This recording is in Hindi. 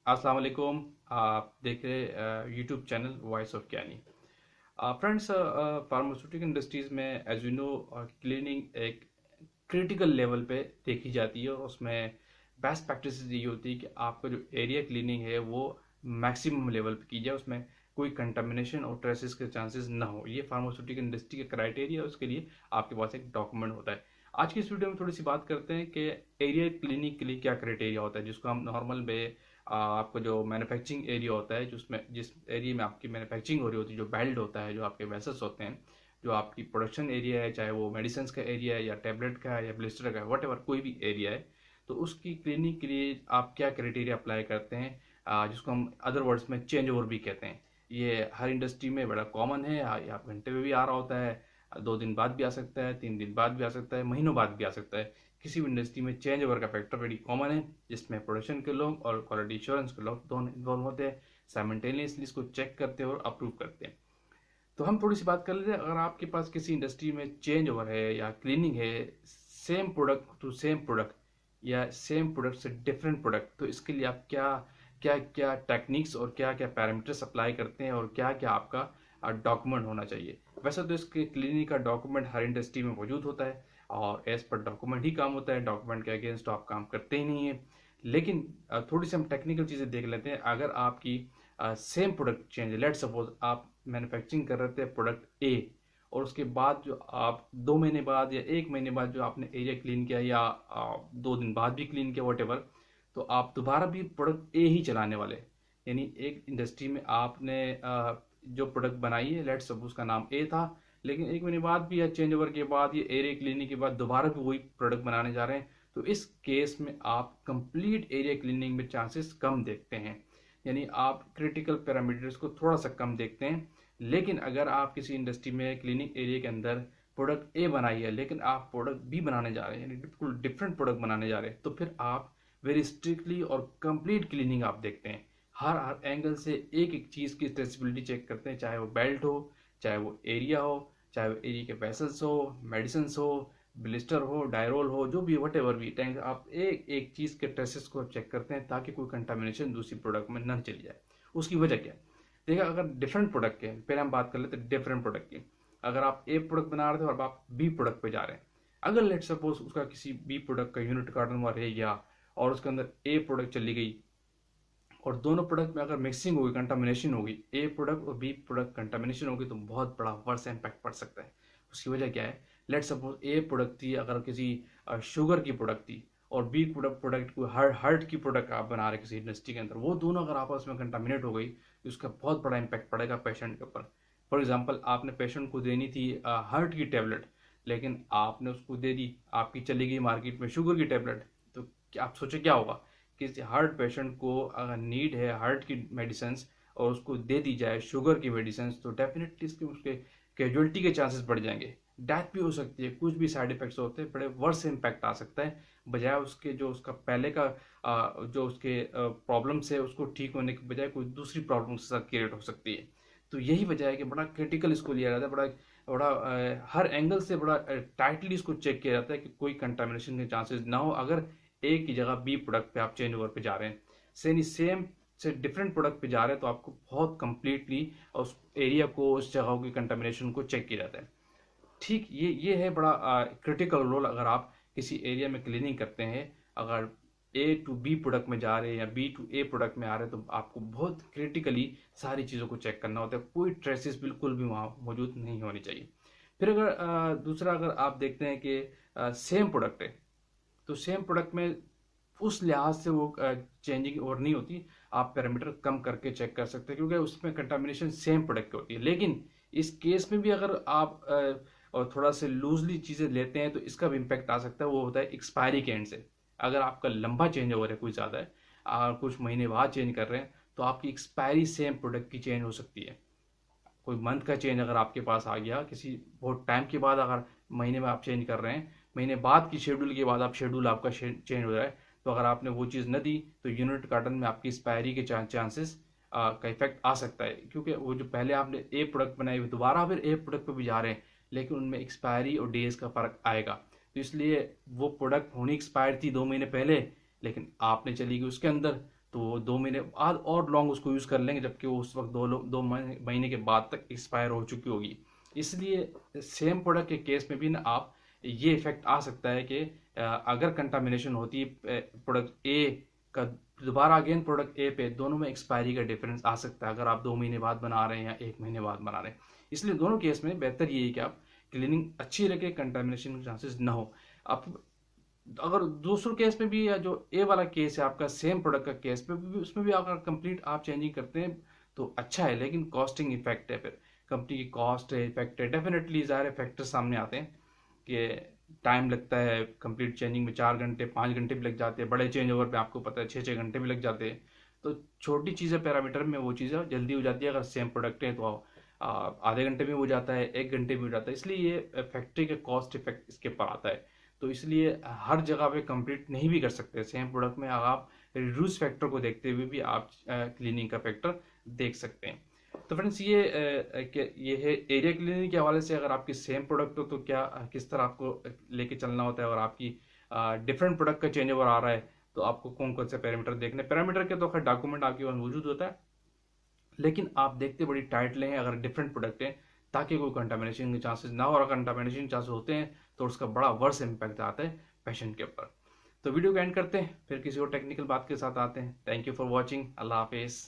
अस्सलाम वालेकुम। आप देख रहे यूट्यूब चैनल वॉइस ऑफ ज्ञानी। फ्रेंड्स, फार्मास्यूटिकल इंडस्ट्रीज़ में एज यू नो क्लीनिंग एक क्रिटिकल लेवल पे देखी जाती है और उसमें बेस्ट प्रैक्टिस ये होती है कि आपका जो एरिया क्लीनिंग है वो मैक्सिमम लेवल पे की जाए, उसमें कोई कंटामिनेशन और ट्रेसेस के चांसेस ना हो। ये फार्मास्यूटिकल इंडस्ट्री का क्राइटेरिया है, उसके लिए आपके पास एक डॉक्यूमेंट होता है। आज की इस वीडियो में थोड़ी सी बात करते हैं कि एरिया क्लीनिंग के लिए क्या क्राइटेरिया होता है, जिसको हम नॉर्मल में आपका जो मैन्युफैक्चरिंग एरिया होता है, जिस एरिया में आपकी मैन्युफैक्चरिंग हो रही होती है, जो बेल्ट होता है, जो आपके वेसल्स होते हैं, जो आपकी प्रोडक्शन एरिया है, चाहे वो मेडिसिन का एरिया है या टैबलेट का है या ब्लिस्टर का है, वट कोई भी एरिया है, तो उसकी क्लीनिंग के लिए आप क्या क्राइटेरिया अप्लाई करते हैं, जिसको हम अदर वर्ड्स में चेंज ओवर भी कहते हैं। ये हर इंडस्ट्री में बड़ा कॉमन है। ये आप घंटे में भी आ रहा होता है, 2 दिन बाद भी आ सकता है, 3 दिन बाद भी आ सकता है, महीनों बाद भी आ सकता है। किसी भी इंडस्ट्री में चेंज ओवर का फैक्टर बड़ी कॉमन है, जिसमें प्रोडक्शन के लोग और क्वालिटी इंश्योरेंस के लोग दोनों इन्वॉल्व होते हैं, साइमल्टेनियसली इसको चेक करते हैं और अप्रूव करते हैं। तो हम थोड़ी सी बात कर लेते हैं। अगर आपके पास किसी इंडस्ट्री में चेंज ओवर है या क्लीनिंग है, same product to same product या सेम प्रोडक्ट से डिफरेंट प्रोडक्ट, तो इसके लिए आप क्या क्या क्या टेक्निक्स और क्या क्या पैरामीटर्स अप्लाई करते हैं और क्या क्या आपका डॉक्यूमेंट होना चाहिए। वैसे तो इसके क्लीनिंग का डॉक्यूमेंट हर इंडस्ट्री में मौजूद होता है और एज पर डॉक्यूमेंट ही काम होता है, डॉक्यूमेंट के अगेंस्ट तो आप काम करते ही नहीं है। लेकिन थोड़ी सी हम टेक्निकल चीज़ें देख लेते हैं। अगर आपकी same product change, let suppose आप मैन्युफैक्चरिंग कर रहे थे प्रोडक्ट ए, और उसके बाद जो आप 2 महीने बाद या 1 महीने बाद जो आपने एरिया क्लीन किया या 2 दिन बाद भी क्लीन किया, वट, तो आप दोबारा भी प्रोडक्ट ए ही चलाने वाले। यानी एक इंडस्ट्री में आपने जो प्रोडक्ट बनाई है, लेट सपोज उसका नाम ए था, लेकिन 1 महीने बाद भी या चेंज ओवर के बाद या एरिया क्लीनिंग के बाद दोबारा भी वही प्रोडक्ट बनाने जा रहे हैं, तो इस केस में आप कंप्लीट एरिया क्लीनिंग में चांसेस कम देखते हैं। यानी आप क्रिटिकल पैरामीटर्स को थोड़ा सा कम देखते हैं। लेकिन अगर आप किसी इंडस्ट्री में क्लीनिंग एरिया के अंदर प्रोडक्ट ए बनाई है, लेकिन आप प्रोडक्ट बी बनाने जा रहे हैं, यानी बिल्कुल डिफरेंट प्रोडक्ट बनाने जा रहे हैं, तो फिर आप वेरी स्ट्रिक्टली और कंप्लीट क्लीनिंग आप देखते हैं। हर हर एंगल से एक एक चीज़ की ट्रेसिबिलिटी चेक करते हैं, चाहे वो बेल्ट हो, चाहे वो एरिया हो, चाहे वो एरिया के वेसल्स हो, मेडिसिन हो, ब्लिस्टर हो, डायरोल हो, जो भी वट एवर भी टैंक, आप एक एक चीज़ के ट्रेसेस को चेक करते हैं ताकि कोई कंटामिनेशन दूसरी प्रोडक्ट में न चली जाए। उसकी वजह क्या है? देखिए, अगर डिफरेंट प्रोडक्ट के, पहले हम बात कर लेते हैं डिफरेंट प्रोडक्ट की। अगर आप ए प्रोडक्ट बना रहे थे और आप बी प्रोडक्ट पे जा रहे हैं, अगर लेट सपोज उसका किसी बी प्रोडक्ट का यूनिट कार्टन वहाँ रह गया और उसके अंदर ए प्रोडक्ट चली गई, और दोनों प्रोडक्ट में अगर मिक्सिंग होगी, कंटामिनेशन होगी, ए प्रोडक्ट और बी प्रोडक्ट कंटामिनेशन होगी, तो बहुत बड़ा वर्स इम्पैक्ट पड़ सकता है। उसकी वजह क्या है? लेट सपोज ए प्रोडक्ट थी, अगर किसी शुगर की प्रोडक्ट थी, और बी प्रोडक्ट को हार्ट की प्रोडक्ट आप बना रहे किसी इंडस्ट्री के अंदर, वो दोनों अगर आपस में कंटामिनेट हो गई तो उसका बहुत बड़ा इम्पैक्ट पड़ेगा पेशेंट के ऊपर। फॉर एग्जाम्पल, आपने पेशेंट को देनी थी हार्ट की टेबलेट, लेकिन आपने उसको दे दी, आपकी चली गई मार्केट में शुगर की टेबलेट, तो क्या आप सोचे क्या होगा? किसी हार्ट पेशेंट को अगर नीड है हार्ट की मेडिसिन और उसको दे दी जाए शुगर की मेडिसिन, तो डेफिनेटली इसके उसके कैजुअलिटी के चांसेस बढ़ जाएंगे, डेथ भी हो सकती है, कुछ भी साइड इफेक्ट्स होते हैं, बड़े वर्स इम्पैक्ट आ सकता है। बजाय उसके जो उसका पहले का जो उसके प्रॉब्लम्स है उसको ठीक होने के बजाय कोई दूसरी प्रॉब्लम के साथ क्रिएट हो सकती है। तो यही वजह है कि बड़ा क्रिटिकल इसको लिया जाता है, बड़ा बड़ा हर एंगल से बड़ा टाइटली इसको चेक किया जाता है कि कोई कंटामिनेशन के चांसेस ना हो। अगर ए की जगह बी प्रोडक्ट पे आप चेंज ओवर पे जा रहे हैं, सेम से डिफरेंट प्रोडक्ट पे जा रहे हैं, तो आपको बहुत कंप्लीटली उस एरिया को, उस जगह की कंटामिनेशन को चेक किया जाता है। ठीक, ये है बड़ा क्रिटिकल रोल। अगर आप किसी एरिया में क्लीनिंग करते हैं, अगर ए टू बी प्रोडक्ट में जा रहे हैं या बी टू ए प्रोडक्ट में आ रहे हैं, तो आपको बहुत क्रिटिकली सारी चीज़ों को चेक करना होता है। कोई ट्रेसेस बिल्कुल भी वहाँ मौजूद नहीं होनी चाहिए। फिर अगर दूसरा, अगर आप देखते हैं कि सेम प्रोडक्ट है, तो सेम प्रोडक्ट में उस लिहाज से वो चेंजिंग और नहीं होती। आप पैरामीटर कम करके चेक कर सकते हैं, क्योंकि उसमें कंटामिनेशन सेम प्रोडक्ट की होती है। लेकिन इस केस में भी अगर आप और थोड़ा से लूजली चीज़ें लेते हैं, तो इसका भी इम्पैक्ट आ सकता है। वो होता है एक्सपायरी के एंड से। अगर आपका लंबा चेंज ओवर है, कुछ ज़्यादा है, कुछ महीने बाद चेंज कर रहे हैं, तो आपकी एक्सपायरी सेम प्रोडक्ट की चेंज हो सकती है। कोई मंथ का चेंज अगर आपके पास आ गया, किसी बहुत टाइम के बाद, अगर महीने में आप चेंज कर रहे हैं, महीने बाद की शेड्यूल के बाद आप शेड्यूल आपका चेंज हो जाए, तो अगर आपने वो चीज़ न दी, तो यूनिट कार्टन में आपकी एक्सपायरी के चांसेस का इफेक्ट आ सकता है। क्योंकि वो जो पहले आपने ए प्रोडक्ट बनाई हुई, दोबारा फिर ए प्रोडक्ट पे भी जा रहे हैं, लेकिन उनमें एक्सपायरी और डेज का फ़र्क आएगा। तो इसलिए वो प्रोडक्ट होनी एक्सपायर थी 2 महीने पहले, लेकिन आपने चली गई उसके अंदर, तो 2 महीने बाद और लॉन्ग उसको यूज़ कर लेंगे, जबकि वो उस वक्त 2 महीने के बाद तक एक्सपायर हो चुकी होगी। इसलिए सेम प्रोडक्ट के केस में भी ना आप ये इफेक्ट आ सकता है कि अगर कंटामिनेशन होती है प्रोडक्ट ए का, दोबारा अगेन प्रोडक्ट ए पे, दोनों में एक्सपायरी का डिफरेंस आ सकता है अगर आप 2 महीने बाद बना रहे हैं या 1 महीने बाद बना रहे हैं। इसलिए दोनों केस में बेहतर ये है कि आप क्लीनिंग अच्छी रखें, कंटामिनेशन के चांसेस ना हो। आप अगर दूसरे केस में भी, या जो ए वाला केस है आपका सेम प्रोडक्ट का केस पे भी, उसमें भी अगर कंप्लीट आप चेंजिंग करते हैं तो अच्छा है, लेकिन कॉस्टिंग इफेक्ट है, फिर कंपनी की कॉस्ट है, इफेक्ट है, डेफिनेटली ज़ाहिर फैक्टर सामने आते हैं कि टाइम लगता है कंप्लीट चेंजिंग में, 4 घंटे 5 घंटे भी लग जाते हैं, बड़े चेंज ओवर पे आपको पता है 6-6 घंटे भी लग जाते हैं। तो छोटी चीज़ें पैरामीटर में वो चीज़ें जल्दी हो जाती है, अगर सेम प्रोडक्ट है तो आधे घंटे में हो जाता है, 1 घंटे में हो जाता है। इसलिए ये फैक्ट्री के कॉस्ट इफेक्ट इसके ऊपर आता है। तो इसलिए हर जगह पे कंप्लीट नहीं भी कर सकते सेम प्रोडक्ट में, आप रिड्यूस फैक्टर को देखते हुए भी आप क्लीनिंग का फैक्टर देख सकते हैं। तो फ्रेंड्स ये है एरिया क्लीनिंग के हवाले से। अगर आपकी सेम प्रोडक्ट हो तो क्या किस तरह आपको लेके चलना होता है, और आपकी डिफरेंट प्रोडक्ट का चेंज ओवर आ रहा है तो आपको कौन कौन से पैरामीटर देखने। पैरामीटर के तो खैर डॉक्यूमेंट आपके पास मौजूद होता है, लेकिन आप देखते बड़ी टाइटली हैं अगर डिफरेंट प्रोडक्ट हैं, ताकि कोई कंटामिनेशन के चांसेस ना हो। और कंटामिनेशन चांसेस होते हैं तो उसका बड़ा वर्स इम्पैक्ट आता है पेशेंट के ऊपर। तो वीडियो को एंड करते हैं, फिर किसी और टेक्निकल बात के साथ आते हैं। Thank you for watching. अल्लाह हाफिज़।